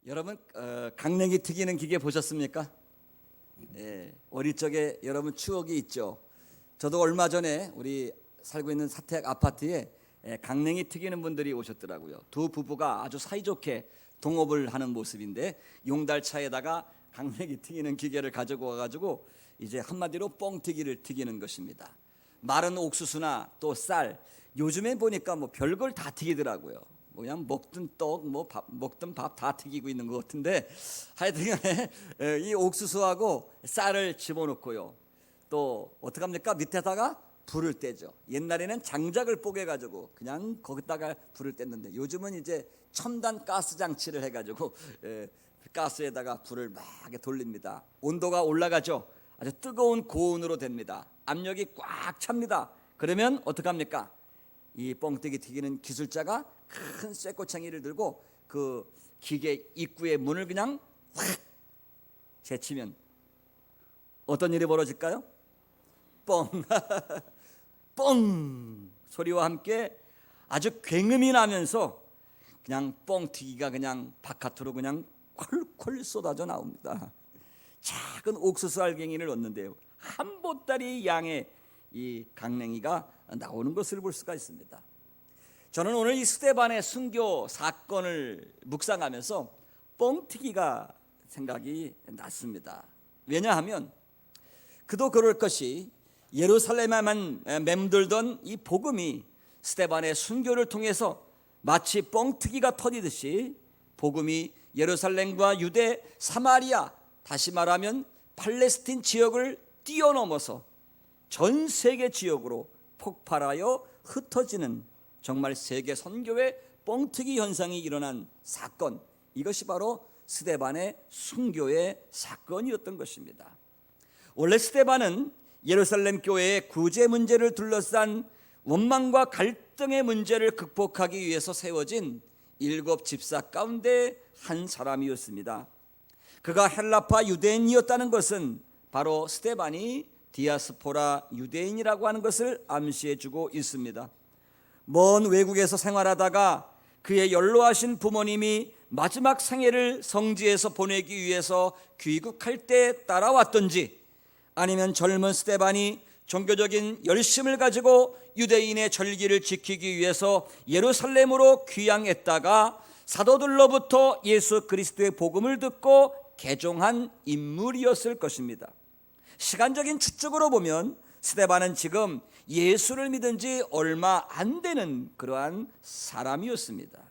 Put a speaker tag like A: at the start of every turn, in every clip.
A: 여러분 강냉이 튀기는 기계 보셨습니까? 어릴 적에 여러분 추억이 있죠. 저도 얼마 전에 우리 살고 있는 사택 아파트에 강냉이 튀기는 분들이 오셨더라고요. 두 부부가 아주 사이좋게 동업을 하는 모습인데 용달차에다가 강냉이 튀기는 기계를 가지고 와가지고 이제 한마디로 뻥튀기를 튀기는 것입니다. 마른 옥수수나 또 쌀, 요즘에 보니까 뭐 별걸 다 튀기더라고요. 그냥 먹든 떡, 먹든 밥 다 튀기고 있는 것 같은데, 하여튼간에 이 옥수수하고 쌀을 집어넣고요. 또 어떻게 합니까? 밑에다가 불을 떼죠. 옛날에는 장작을 뽀개가지고 그냥 거기다가 불을 뗐는데, 요즘은 이제 첨단 가스 장치를 해가지고 가스에다가 불을 막 돌립니다. 온도가 올라가죠. 아주 뜨거운 고온으로 됩니다. 압력이 꽉 찹니다. 그러면 어떻게 합니까? 이 뻥튀기 튀기는 기술자가 큰 쇠꼬챙이를 들고 그 기계 입구의 문을 그냥 확 제치면 어떤 일이 벌어질까요? 뻥 뻥 소리와 함께 아주 굉음이 나면서 그냥 뻥튀기가 그냥 바깥으로 그냥 콜콜 쏟아져 나옵니다. 작은 옥수수 알갱이를 얻는데요, 한 보따리 양의 이 강냉이가 나오는 것을 볼 수가 있습니다. 저는 오늘 이 스데반의 순교 사건을 묵상하면서 뻥튀기가 생각이 났습니다. 왜냐하면 그도 그럴 것이 예루살렘에만 맴돌던 이 복음이 스데반의 순교를 통해서 마치 뻥튀기가 터지듯이 복음이 예루살렘과 유대, 사마리아, 다시 말하면 팔레스틴 지역을 뛰어넘어서 전 세계 지역으로 폭발하여 흩어지는 정말 세계 선교의 뻥튀기 현상이 일어난 사건, 이것이 바로 스데반의 순교의 사건이었던 것입니다. 원래 스데반은 예루살렘 교회의 구제 문제를 둘러싼 원망과 갈등의 문제를 극복하기 위해서 세워진 7 집사 가운데 한 사람이었습니다. 그가 헬라파 유대인이었다는 것은 바로 스데반이 디아스포라 유대인이라고 하는 것을 암시해주고 있습니다. 먼 외국에서 생활하다가 그의 연로하신 부모님이 마지막 생애를 성지에서 보내기 위해서 귀국할 때 따라왔던지, 아니면 젊은 스데반이 종교적인 열심을 가지고 유대인의 절기를 지키기 위해서 예루살렘으로 귀향했다가 사도들로부터 예수 그리스도의 복음을 듣고 개종한 인물이었을 것입니다. 시간적인 추측으로 보면 스데반은 지금 예수를 믿은 지 얼마 안 되는 그러한 사람이었습니다.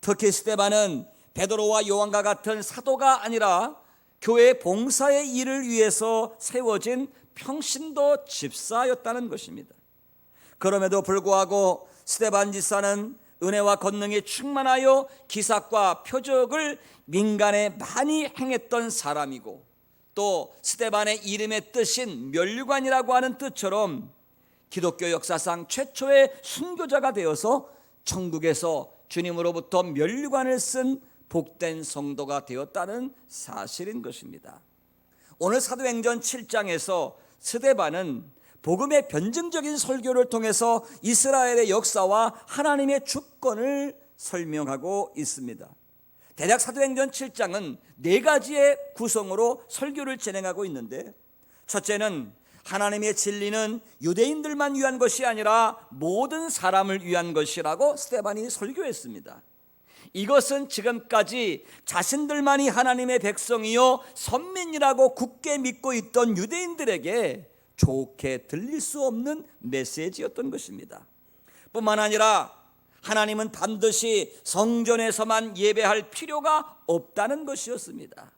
A: 특히 스데반은 베드로와 요한과 같은 사도가 아니라 교회 봉사의 일을 위해서 세워진 평신도 집사였다는 것입니다. 그럼에도 불구하고 스데반 집사는 은혜와 권능에 충만하여 기사과 표적을 민간에 많이 행했던 사람이고, 또 스데반의 이름의 뜻인 면류관이라고 하는 뜻처럼 기독교 역사상 최초의 순교자가 되어서 천국에서 주님으로부터 면류관을 쓴 복된 성도가 되었다는 사실인 것입니다. 오늘 사도행전 7장에서 스데반은 복음의 변증적인 설교를 통해서 이스라엘의 역사와 하나님의 주권을 설명하고 있습니다. 대략 사도행전 7장은 4가지의 구성으로 설교를 진행하고 있는데, 첫째는 하나님의 진리는 유대인들만 위한 것이 아니라 모든 사람을 위한 것이라고 스데반이 설교했습니다. 이것은 지금까지 자신들만이 하나님의 백성이요 선민이라고 굳게 믿고 있던 유대인들에게 좋게 들릴 수 없는 메시지였던 것입니다. 뿐만 아니라 하나님은 반드시 성전에서만 예배할 필요가 없다는 것이었습니다.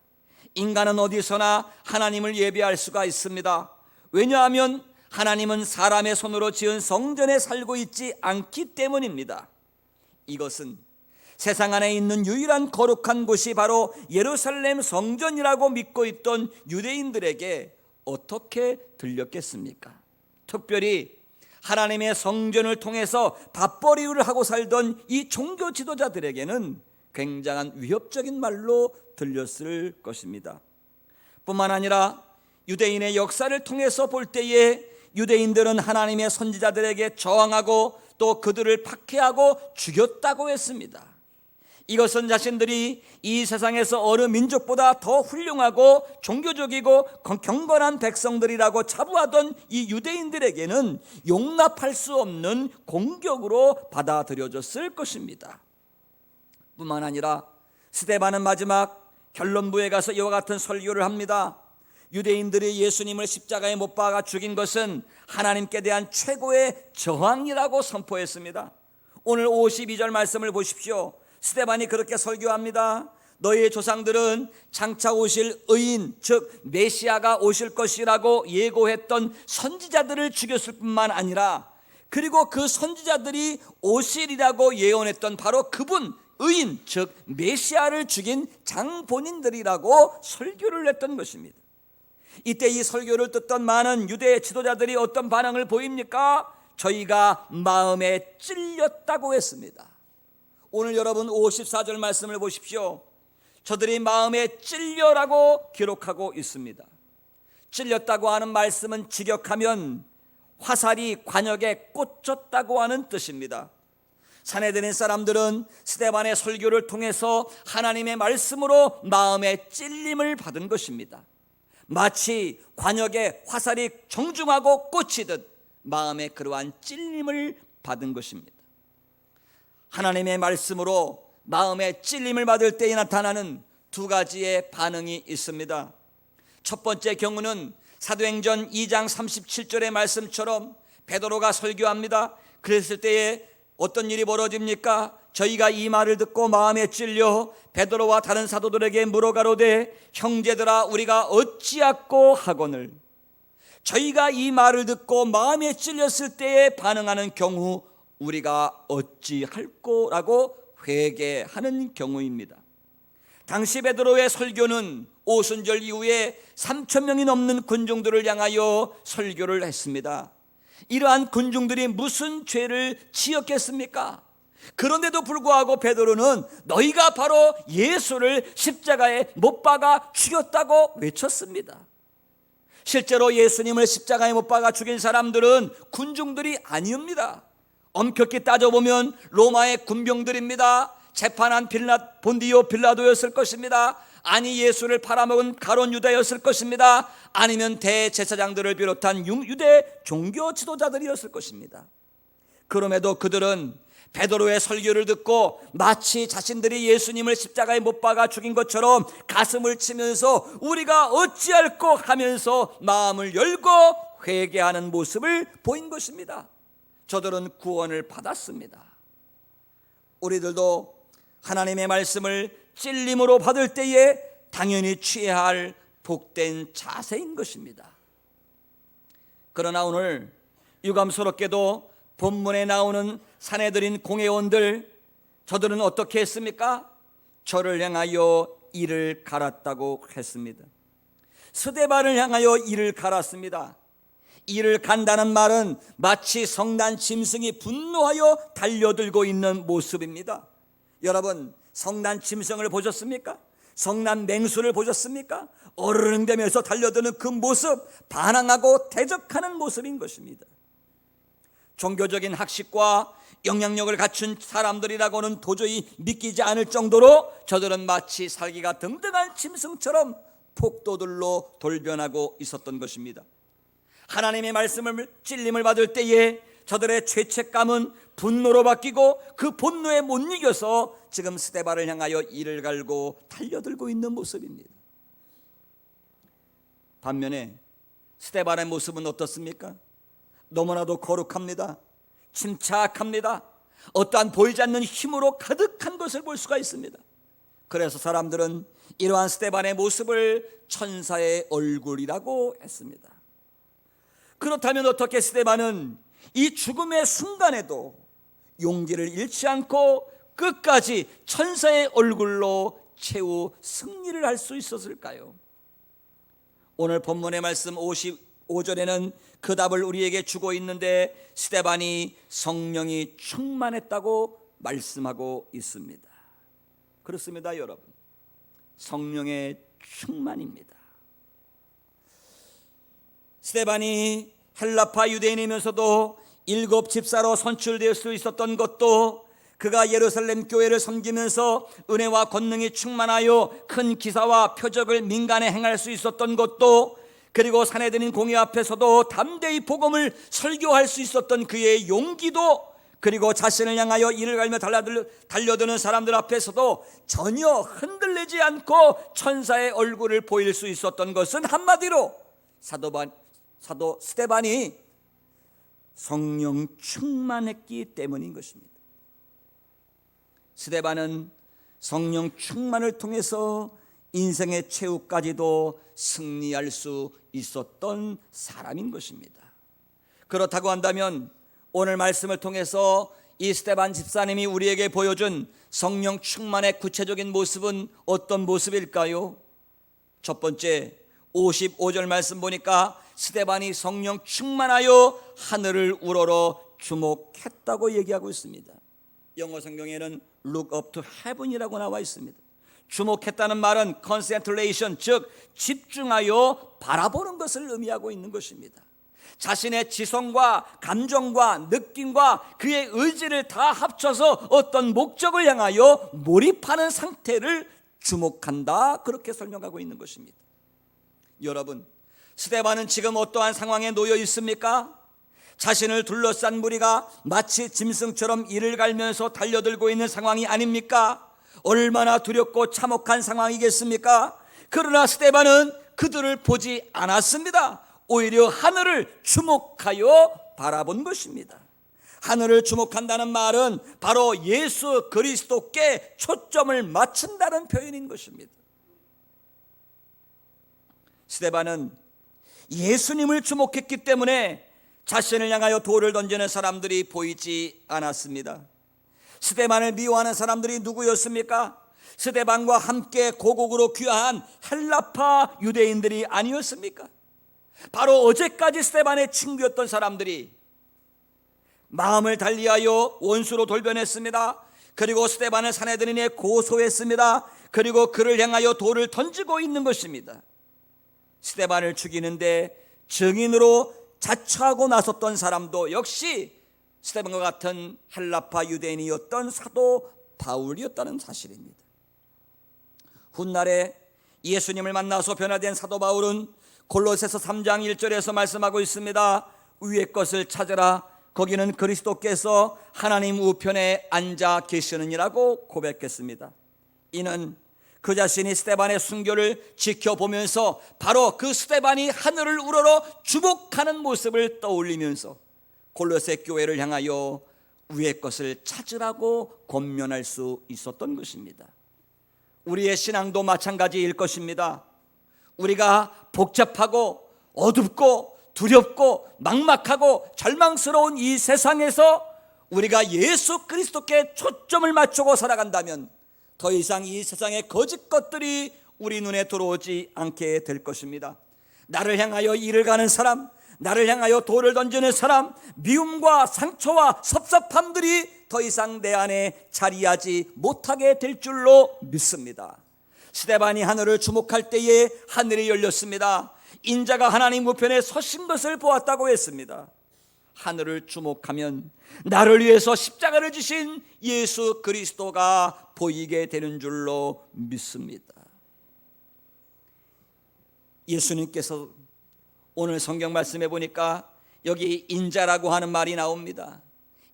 A: 인간은 어디서나 하나님을 예배할 수가 있습니다. 왜냐하면 하나님은 사람의 손으로 지은 성전에 살고 있지 않기 때문입니다. 이것은 세상 안에 있는 유일한 거룩한 곳이 바로 예루살렘 성전이라고 믿고 있던 유대인들에게 어떻게 들렸겠습니까? 특별히 하나님의 성전을 통해서 밥벌이를 하고 살던 이 종교 지도자들에게는 굉장한 위협적인 말로 들렸을 것입니다. 뿐만 아니라 유대인의 역사를 통해서 볼 때에 유대인들은 하나님의 선지자들에게 저항하고 또 그들을 박해하고 죽였다고 했습니다. 이것은 자신들이 이 세상에서 어느 민족보다 더 훌륭하고 종교적이고 경건한 백성들이라고 자부하던 이 유대인들에게는 용납할 수 없는 공격으로 받아들여졌을 것입니다. 뿐만 아니라 스데반은 마지막 결론부에 가서 이와 같은 설교를 합니다. 유대인들이 예수님을 십자가에 못 박아 죽인 것은 하나님께 대한 최고의 저항이라고 선포했습니다. 오늘 52절 말씀을 보십시오. 스데반이 그렇게 설교합니다. 너희의 조상들은 장차 오실 의인, 즉 메시아가 오실 것이라고 예고했던 선지자들을 죽였을 뿐만 아니라, 그리고 그 선지자들이 오시리라고 예언했던 바로 그분 의인, 즉 메시아를 죽인 장본인들이라고 설교를 했던 것입니다. 이때 이 설교를 듣던 많은 유대 지도자들이 어떤 반응을 보입니까? 저희가 마음에 찔렸다고 했습니다. 오늘 여러분 54절 말씀을 보십시오. 저들이 마음에 찔려라고 기록하고 있습니다. 찔렸다고 하는 말씀은 직역하면 화살이 관역에 꽂혔다고 하는 뜻입니다. 산헤드린 사람들은 스데반의 설교를 통해서 하나님의 말씀으로 마음의 찔림을 받은 것입니다. 마치 관역에 화살이 정중하고 꽂히듯 마음에 그러한 찔림을 받은 것입니다. 하나님의 말씀으로 마음의 찔림을 받을 때에 나타나는 두 가지의 반응이 있습니다. 첫 번째 경우는 사도행전 2장 37절의 말씀처럼 베드로가 설교합니다. 그랬을 때에 어떤 일이 벌어집니까? 저희가 이 말을 듣고 마음에 찔려 베드로와 다른 사도들에게 물어가로되 형제들아 우리가 어찌할꼬 하거늘. 저희가 이 말을 듣고 마음에 찔렸을 때에 반응하는 경우 우리가 어찌할꼬라고 회개하는 경우입니다. 당시 베드로의 설교는 오순절 이후에 3,000명이 넘는 군중들을 향하여 설교를 했습니다. 이러한 군중들이 무슨 죄를 지었겠습니까? 그런데도 불구하고 베드로는 너희가 바로 예수를 십자가에 못 박아 죽였다고 외쳤습니다. 실제로 예수님을 십자가에 못 박아 죽인 사람들은 군중들이 아니옵니다. 엄격히 따져보면 로마의 군병들입니다. 재판한 본디오 빌라도였을 것입니다. 아니 예수를 팔아먹은 가룟 유다였을 것입니다. 아니면 대제사장들을 비롯한 유대 종교 지도자들이었을 것입니다. 그럼에도 그들은 베드로의 설교를 듣고 마치 자신들이 예수님을 십자가에 못 박아 죽인 것처럼 가슴을 치면서 우리가 어찌할꼬 하면서 마음을 열고 회개하는 모습을 보인 것입니다. 저들은 구원을 받았습니다. 우리들도 하나님의 말씀을 찔림으로 받을 때에 당연히 취해야 할 복된 자세인 것입니다. 그러나 오늘 유감스럽게도 본문에 나오는 산헤드린 공회원들, 저들은 어떻게 했습니까? 저를 향하여 이를 갈았다고 했습니다. 스데반을 향하여 이를 갈았습니다. 이를 간다는 말은 마치 성난 짐승이 분노하여 달려들고 있는 모습입니다. 여러분, 성난 짐승을 보셨습니까? 성난 맹수를 보셨습니까? 어르릉대면서 달려드는 그 모습, 반항하고 대적하는 모습인 것입니다. 종교적인 학식과 영향력을 갖춘 사람들이라고는 도저히 믿기지 않을 정도로 저들은 마치 살기가 등등한 짐승처럼 폭도들로 돌변하고 있었던 것입니다. 하나님의 말씀을 찔림을 받을 때에 저들의 죄책감은 분노로 바뀌고 그 분노에 못 이겨서 지금 스데반을 향하여 이를 갈고 달려들고 있는 모습입니다. 반면에 스데반의 모습은 어떻습니까? 너무나도 거룩합니다. 침착합니다. 어떠한 보이지 않는 힘으로 가득한 것을 볼 수가 있습니다. 그래서 사람들은 이러한 스데반의 모습을 천사의 얼굴이라고 했습니다. 그렇다면 어떻게 스데반은 이 죽음의 순간에도 용기를 잃지 않고 끝까지 천사의 얼굴로 최후 승리를 할 수 있었을까요? 오늘 본문의 말씀 55절에는 그 답을 우리에게 주고 있는데 스데반이 성령이 충만했다고 말씀하고 있습니다. 그렇습니다, 여러분. 성령의 충만입니다. 스데반이 헬라파 유대인이면서도 7 집사로 선출될 수 있었던 것도 그가 예루살렘 교회를 섬기면서 은혜와 권능이 충만하여 큰 기사와 표적을 민간에 행할 수 있었던 것도, 그리고 사내들인 공회 앞에서도 담대히 복음을 설교할 수 있었던 그의 용기도, 그리고 자신을 향하여 이를 갈며 달려드는 사람들 앞에서도 전혀 흔들리지 않고 천사의 얼굴을 보일 수 있었던 것은 한마디로 사도 스데반이 성령 충만했기 때문인 것입니다. 스데반은 성령 충만을 통해서 인생의 최후까지도 승리할 수 있었던 사람인 것입니다. 그렇다고 한다면 오늘 말씀을 통해서 이 스데반 집사님이 우리에게 보여준 성령 충만의 구체적인 모습은 어떤 모습일까요? 첫 번째, 55절 말씀 보니까 스데반이 성령 충만하여 하늘을 우러러 주목했다고 얘기하고 있습니다. 영어 성경에는 look up to heaven이라고 나와 있습니다. 주목했다는 말은 concentration, 즉 집중하여 바라보는 것을 의미하고 있는 것입니다. 자신의 지성과 감정과 느낌과 그의 의지를 다 합쳐서 어떤 목적을 향하여 몰입하는 상태를 주목한다, 그렇게 설명하고 있는 것입니다. 여러분, 스데반은 지금 어떠한 상황에 놓여 있습니까? 자신을 둘러싼 무리가 마치 짐승처럼 이를 갈면서 달려들고 있는 상황이 아닙니까? 얼마나 두렵고 참혹한 상황이겠습니까? 그러나 스데반은 그들을 보지 않았습니다. 오히려 하늘을 주목하여 바라본 것입니다. 하늘을 주목한다는 말은 바로 예수 그리스도께 초점을 맞춘다는 표현인 것입니다. 스데반은 예수님을 주목했기 때문에 자신을 향하여 돌을 던지는 사람들이 보이지 않았습니다. 스데반을 미워하는 사람들이 누구였습니까? 스데반과 함께 고국으로 귀화한 헬라파 유대인들이 아니었습니까? 바로 어제까지 스데반의 친구였던 사람들이 마음을 달리하여 원수로 돌변했습니다. 그리고 스데반을 사내들인에 고소했습니다. 그리고 그를 향하여 돌을 던지고 있는 것입니다. 스데반을 죽이는데 증인으로 자처하고 나섰던 사람도 역시 스데반과 같은 헬라파 유대인이었던 사도 바울이었다는 사실입니다. 훗날에 예수님을 만나서 변화된 사도 바울은 골로새서 3장 1절에서 말씀하고 있습니다. 위의 것을 찾으라, 거기는 그리스도께서 하나님 우편에 앉아 계시느니라고 고백했습니다. 이는 그 자신이 스데반의 순교를 지켜보면서 바로 그 스데반이 하늘을 우러러 주목하는 모습을 떠올리면서 골로새 교회를 향하여 위의 것을 찾으라고 권면할 수 있었던 것입니다. 우리의 신앙도 마찬가지일 것입니다. 우리가 복잡하고 어둡고 두렵고 막막하고 절망스러운 이 세상에서 우리가 예수 그리스도께 초점을 맞추고 살아간다면 더 이상 이 세상의 거짓 것들이 우리 눈에 들어오지 않게 될 것입니다. 나를 향하여 이를 가는 사람, 나를 향하여 돌을 던지는 사람, 미움과 상처와 섭섭함들이 더 이상 내 안에 자리하지 못하게 될 줄로 믿습니다. 스데반이 하늘을 주목할 때에 하늘이 열렸습니다. 인자가 하나님 우편에 서신 것을 보았다고 했습니다. 하늘을 주목하면 나를 위해서 십자가를 지신 예수 그리스도가 보이게 되는 줄로 믿습니다. 예수님께서 오늘 성경 말씀해 보니까 여기 인자라고 하는 말이 나옵니다.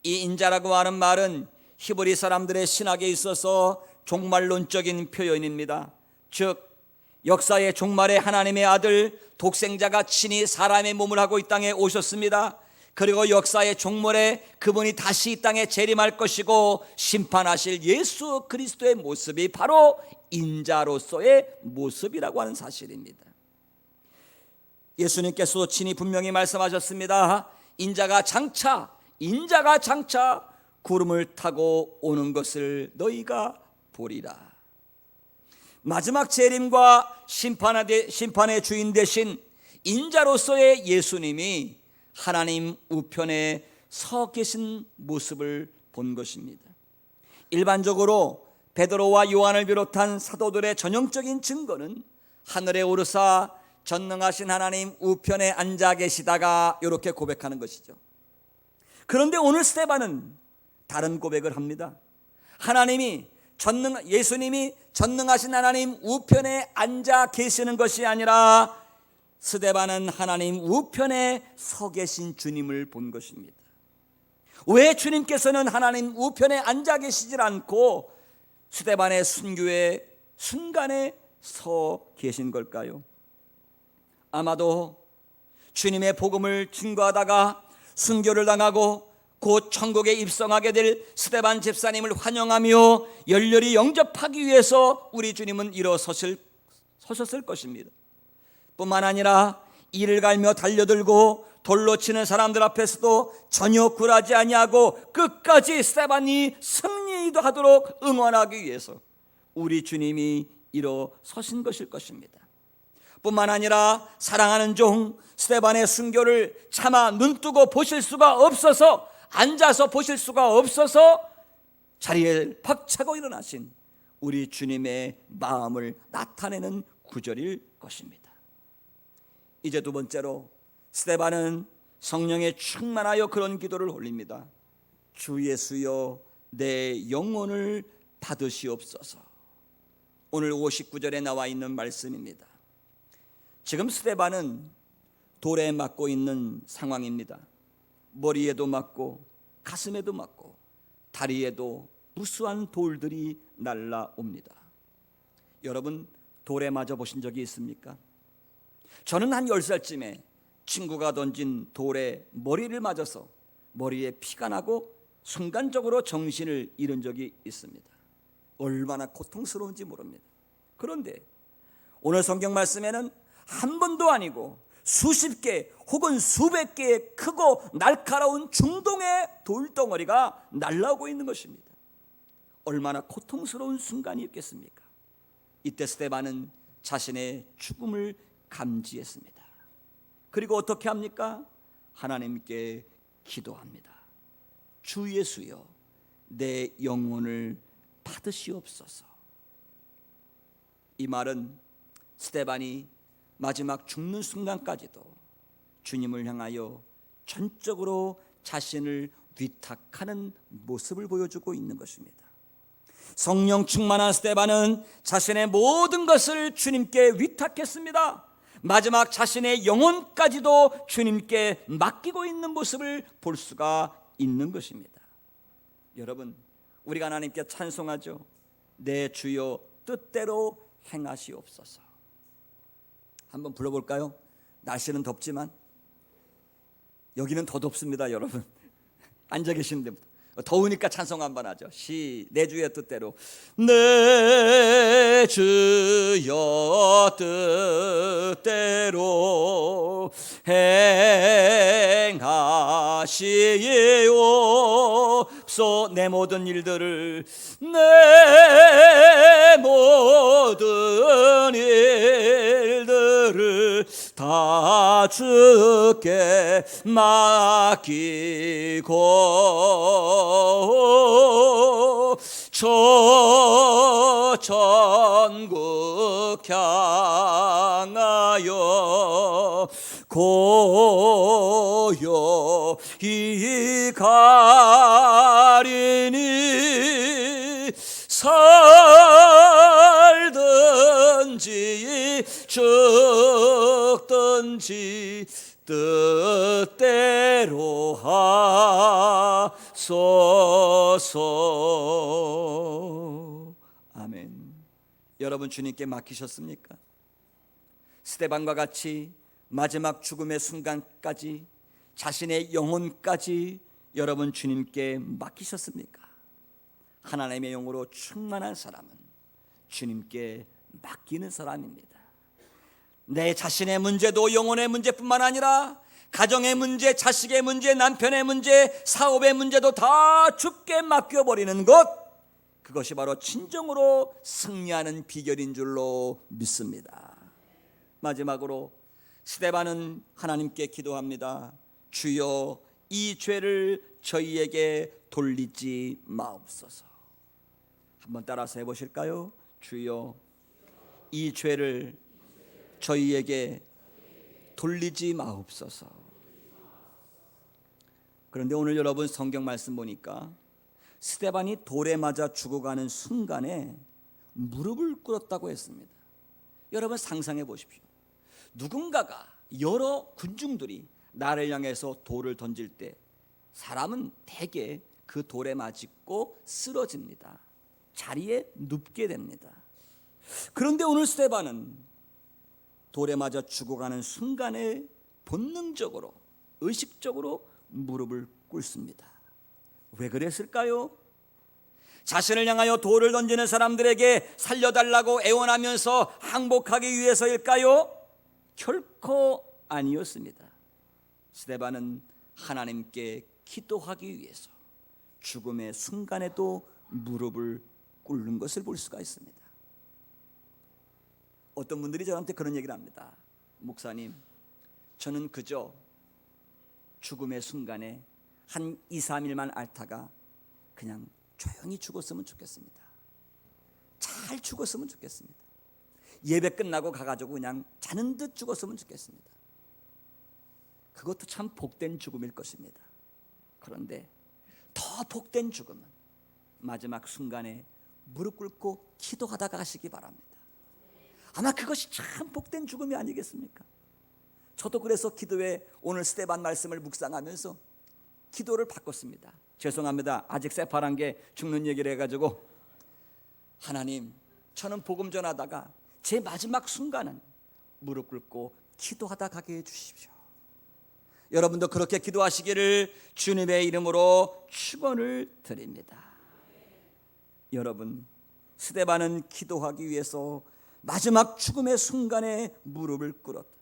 A: 이 인자라고 하는 말은 히브리 사람들의 신학에 있어서 종말론적인 표현입니다. 즉 역사의 종말에 하나님의 아들 독생자가 친히 사람의 몸을 하고 이 땅에 오셨습니다. 그리고 역사의 종말에 그분이 다시 이 땅에 재림할 것이고 심판하실 예수 그리스도의 모습이 바로 인자로서의 모습이라고 하는 사실입니다. 예수님께서 친히 분명히 말씀하셨습니다. 인자가 장차 구름을 타고 오는 것을 너희가 보리라. 마지막 재림과 심판의 주인 되신 인자로서의 예수님이 하나님 우편에 서 계신 모습을 본 것입니다. 일반적으로 베드로와 요한을 비롯한 사도들의 전형적인 증거는 하늘에 오르사 전능하신 하나님 우편에 앉아 계시다가 이렇게 고백하는 것이죠. 그런데 오늘 스데반은 다른 고백을 합니다. 하나님이 예수님이 전능하신 하나님 우편에 앉아 계시는 것이 아니라 스데반은 하나님 우편에 서 계신 주님을 본 것입니다. 왜 주님께서는 하나님 우편에 앉아 계시질 않고 스데반의 순교의 순간에 서 계신 걸까요? 아마도 주님의 복음을 증거하다가 순교를 당하고 곧 천국에 입성하게 될 스데반 집사님을 환영하며 열렬히 영접하기 위해서 우리 주님은 일어서셨을 것입니다. 뿐만 아니라 이를 갈며 달려들고 돌로 치는 사람들 앞에서도 전혀 굴하지 아니하고 끝까지 스데반이 승리하도록 응원하기 위해서 우리 주님이 일어서신 것일 것입니다. 뿐만 아니라 사랑하는 종 스데반의 순교를 차마 눈뜨고 보실 수가 없어서, 앉아서 보실 수가 없어서 자리에 박차고 일어나신 우리 주님의 마음을 나타내는 구절일 것입니다. 이제 두 번째로 스데반은 성령에 충만하여 그런 기도를 올립니다. 주 예수여 내 영혼을 받으시옵소서. 오늘 59절에 나와 있는 말씀입니다. 지금 스데반은 돌에 맞고 있는 상황입니다. 머리에도 맞고 가슴에도 맞고 다리에도 무수한 돌들이 날라옵니다. 여러분 돌에 맞아 보신 적이 있습니까? 저는 한 10살쯤에 친구가 던진 돌에 머리를 맞아서 머리에 피가 나고 순간적으로 정신을 잃은 적이 있습니다. 얼마나 고통스러운지 모릅니다. 그런데 오늘 성경 말씀에는 한 번도 아니고 수십 개 혹은 수백 개의 크고 날카로운 중동의 돌덩어리가 날라오고 있는 것입니다. 얼마나 고통스러운 순간이었겠습니까? 이때 스데반은 자신의 죽음을 감지했습니다. 그리고 어떻게 합니까? 하나님께 기도합니다. 주 예수여 내 영혼을 받으시옵소서. 이 말은 스데반이 마지막 죽는 순간까지도 주님을 향하여 전적으로 자신을 위탁하는 모습을 보여주고 있는 것입니다. 성령 충만한 스데반은 자신의 모든 것을 주님께 위탁했습니다. 마지막 자신의 영혼까지도 주님께 맡기고 있는 모습을 볼 수가 있는 것입니다. 여러분 우리가 하나님께 찬송하죠. 내 주여 뜻대로 행하시옵소서. 한번 불러볼까요? 날씨는 덥지만 여기는 더 덥습니다. 여러분 앉아 계시는 데부터 더우니까 찬송 한번 하죠. 내 주의 뜻대로 내 주여 뜻대로 행하시옵소. 내 모든 일들을 내 모든 일들을 다 주께 맡기고 저 천국 향하여 고요히 가리니 살든지 죽든지 뜻대로 하소서. 아멘. 여러분 주님께 맡기셨습니까? 스데반과 같이 마지막 죽음의 순간까지 자신의 영혼까지 여러분 주님께 맡기셨습니까? 하나님의 영으로 충만한 사람은 주님께 맡기는 사람입니다. 내 자신의 문제도 영혼의 문제뿐만 아니라 가정의 문제, 자식의 문제, 남편의 문제, 사업의 문제도 다 주께 맡겨버리는 것, 그것이 바로 진정으로 승리하는 비결인 줄로 믿습니다. 마지막으로 스데반은 하나님께 기도합니다. 주여 이 죄를 저희에게 돌리지 마옵소서. 한번 따라서 해보실까요? 주여 이 죄를 저희에게 돌리지 마옵소서. 그런데 오늘 여러분 성경 말씀 보니까 스데반이 돌에 맞아 죽어가는 순간에 무릎을 꿇었다고 했습니다. 여러분 상상해 보십시오. 누군가가 여러 군중들이 나를 향해서 돌을 던질 때 사람은 대개 그 돌에 맞고 쓰러집니다. 자리에 눕게 됩니다. 그런데 오늘 스데반은 돌에 맞아 죽어가는 순간에 본능적으로 의식적으로 무릎을 꿇습니다. 왜 그랬을까요? 자신을 향하여 돌을 던지는 사람들에게 살려달라고 애원하면서 항복하기 위해서일까요? 결코 아니었습니다. 스데반은 하나님께 기도하기 위해서 죽음의 순간에도 무릎을 꿇는 것을 볼 수가 있습니다. 어떤 분들이 저한테 그런 얘기를 합니다. 목사님, 저는 그저 죽음의 순간에 한 2, 3일만 앓다가 그냥 조용히 죽었으면 좋겠습니다. 잘 죽었으면 좋겠습니다. 예배 끝나고 가가지고 그냥 자는 듯 죽었으면 좋겠습니다. 그것도 참 복된 죽음일 것입니다. 그런데 더 복된 죽음은 마지막 순간에 무릎 꿇고 기도하다가 가시기 바랍니다. 아마 그것이 참 복된 죽음이 아니겠습니까? 저도 그래서 기도에 오늘 스데반 말씀을 묵상하면서 기도를 바꿨습니다. 죄송합니다. 아직 새파란 게 죽는 얘기를 해가지고, 하나님, 저는 복음 전하다가 제 마지막 순간은 무릎 꿇고 기도하다 가게 해주십시오. 여러분도 그렇게 기도하시기를 주님의 이름으로 축원을 드립니다. 여러분, 스데반은 기도하기 위해서 마지막 죽음의 순간에 무릎을 꿇었다.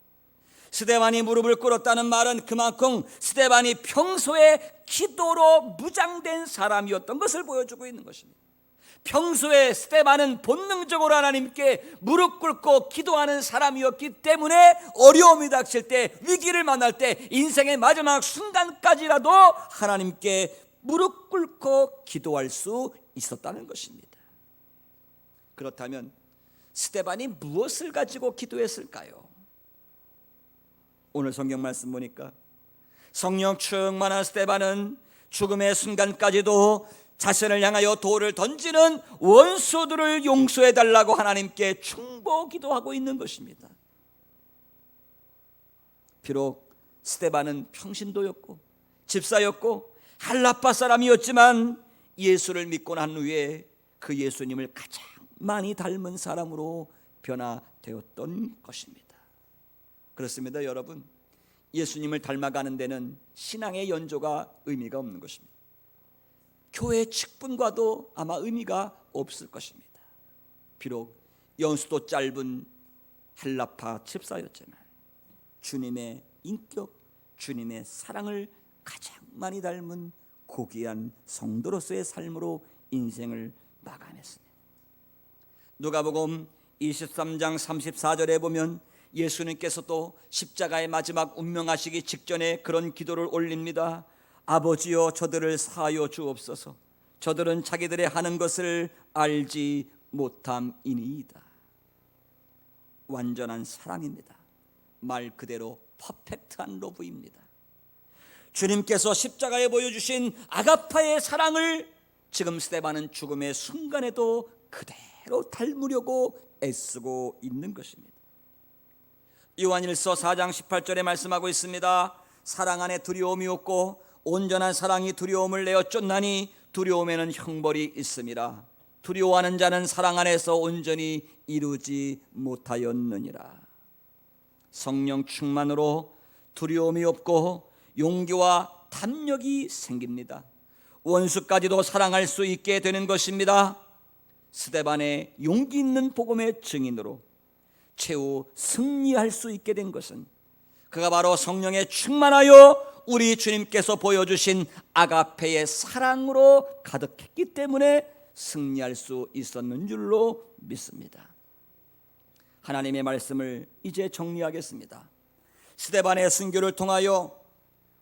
A: 스데반이 무릎을 꿇었다는 말은 그만큼 스데반이 평소에 기도로 무장된 사람이었던 것을 보여주고 있는 것입니다. 평소에 스데반은 본능적으로 하나님께 무릎 꿇고 기도하는 사람이었기 때문에 어려움이 닥칠 때, 위기를 만날 때, 인생의 마지막 순간까지라도 하나님께 무릎 꿇고 기도할 수 있었다는 것입니다. 그렇다면 스데반이 무엇을 가지고 기도했을까요? 오늘 성경 말씀 보니까 성령 충만한 스데반은 죽음의 순간까지도 자신을 향하여 돌을 던지는 원수들을 용서해 달라고 하나님께 충고 기도하고 있는 것입니다. 비록 스데반은 평신도였고 집사였고 할라파 사람이었지만 예수를 믿고 난 후에 그 예수님을 가장 많이 닮은 사람으로 변화되었던 것입니다. 그렇습니다. 여러분, 예수님을 닮아가는 데는 신앙의 연조가 의미가 없는 것입니다. 교회 직분과도 아마 의미가 없을 것입니다. 비록 연수도 짧은 할라파 집사였지만 주님의 인격, 주님의 사랑을 가장 많이 닮은 고귀한 성도로서의 삶으로 인생을 마감했습니다. 누가복음 23장 34절에 보면 예수님께서도 십자가의 마지막 운명하시기 직전에 그런 기도를 올립니다. 아버지여, 저들을 사하여 주옵소서. 저들은 자기들의 하는 것을 알지 못함이니이다. 완전한 사랑입니다. 말 그대로 퍼펙트한 러브입니다. 주님께서 십자가에 보여주신 아가파의 사랑을 지금 스데반은 죽음의 순간에도 그대로 닮으려고 애쓰고 있는 것입니다. 요한일서 4장 18절에 말씀하고 있습니다. 사랑 안에 두려움이 없고 온전한 사랑이 두려움을 내어 쫓나니 두려움에는 형벌이 있음이라. 두려워하는 자는 사랑 안에서 온전히 이루지 못하였느니라. 성령 충만으로 두려움이 없고 용기와 담력이 생깁니다. 원수까지도 사랑할 수 있게 되는 것입니다. 스데반의 용기 있는 복음의 증인으로 최후 승리할 수 있게 된 것은 그가 바로 성령에 충만하여 우리 주님께서 보여주신 아가페의 사랑으로 가득했기 때문에 승리할 수 있었는 줄로 믿습니다. 하나님의 말씀을 이제 정리하겠습니다. 스데반의 순교를 통하여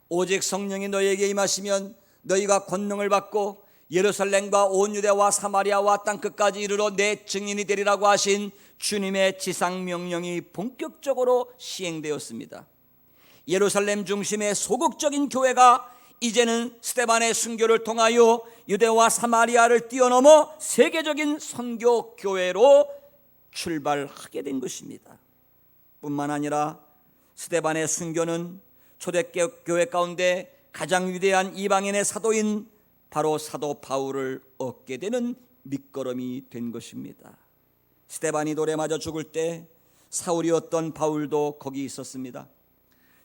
A: 오직 성령이 너희에게 임하시면 너희가 권능을 받고 예루살렘과 온 유대와 사마리아와 땅끝까지 이르러 내 증인이 되리라고 하신 주님의 지상 명령이 본격적으로 시행되었습니다. 예루살렘 중심의 소극적인 교회가 이제는 스데반의 순교를 통하여 유대와 사마리아를 뛰어넘어 세계적인 선교 교회로 출발하게 된 것입니다. 뿐만 아니라 스데반의 순교는 초대교회 가운데 가장 위대한 이방인의 사도인 바로 사도 바울을 얻게 되는 밑거름이 된 것입니다. 스데반이 돌에 맞아 죽을 때 사울이었던 바울도 거기 있었습니다.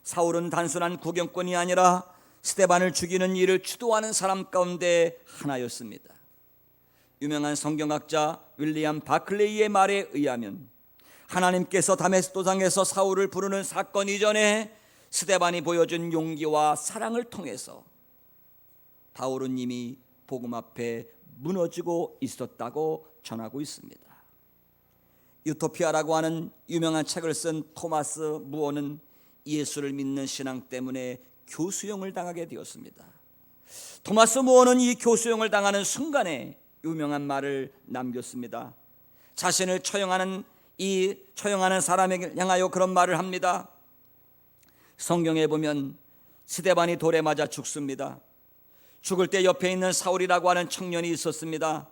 A: 사울은 단순한 구경꾼이 아니라 스데반을 죽이는 일을 주도하는 사람 가운데 하나였습니다. 유명한 성경학자 윌리엄 바클레이의 말에 의하면 하나님께서 다메섹 도상에서 사울을 부르는 사건 이전에 스데반이 보여준 용기와 사랑을 통해서 바울은 이미 복음 앞에 무너지고 있었다고 전하고 있습니다. 유토피아라고 하는 유명한 책을 쓴 토마스 무어는 예수를 믿는 신앙 때문에 교수형을 당하게 되었습니다. 토마스 무어는 이 교수형을 당하는 순간에 유명한 말을 남겼습니다. 자신을 처형하는 사람에게 향하여 그런 말을 합니다. 성경에 보면 스데반이 돌에 맞아 죽습니다. 죽을 때 옆에 있는 사울이라고 하는 청년이 있었습니다.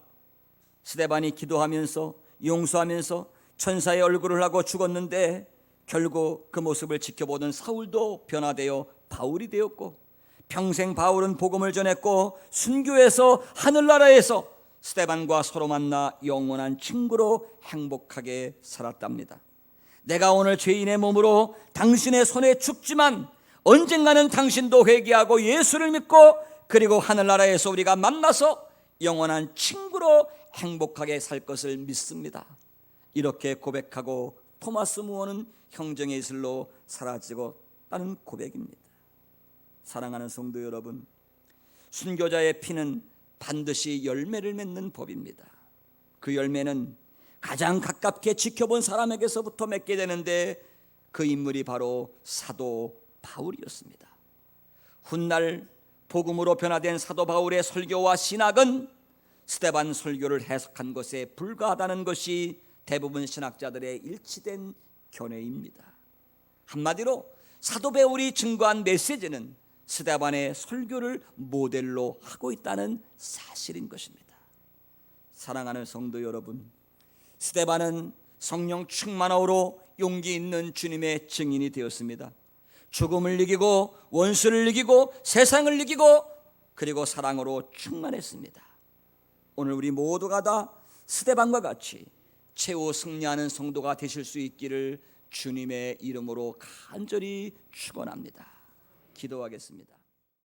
A: 스데반이 기도하면서 용서하면서 천사의 얼굴을 하고 죽었는데 결국 그 모습을 지켜보던 사울도 변화되어 바울이 되었고, 평생 바울은 복음을 전했고 순교해서 하늘나라에서 스데반과 서로 만나 영원한 친구로 행복하게 살았답니다. 내가 오늘 죄인의 몸으로 당신의 손에 죽지만 언젠가는 당신도 회개하고 예수를 믿고 그리고 하늘나라에서 우리가 만나서 영원한 친구로 행복하게 살 것을 믿습니다. 이렇게 고백하고 토마스 무어는 형정의 이슬로 사라지고다는 고백입니다. 사랑하는 성도 여러분, 순교자의 피는 반드시 열매를 맺는 법입니다. 그 열매는 가장 가깝게 지켜본 사람에게서부터 맺게 되는데 그 인물이 바로 사도 바울이었습니다. 훗날 복음으로 변화된 사도 바울의 설교와 신학은 스데반 설교를 해석한 것에 불과하다는 것이 대부분 신학자들의 일치된 견해입니다. 한마디로 사도 바울이 증거한 메시지는 스데반의 설교를 모델로 하고 있다는 사실인 것입니다. 사랑하는 성도 여러분, 스데반은 성령 충만함으로 용기 있는 주님의 증인이 되었습니다. 죽음을 이기고 원수를 이기고 세상을 이기고 그리고 사랑으로 충만했습니다. 오늘 우리 모두가 다 스데반과 같이 최후 승리하는 성도가 되실 수 있기를 주님의 이름으로 간절히 축원합니다. 기도하겠습니다.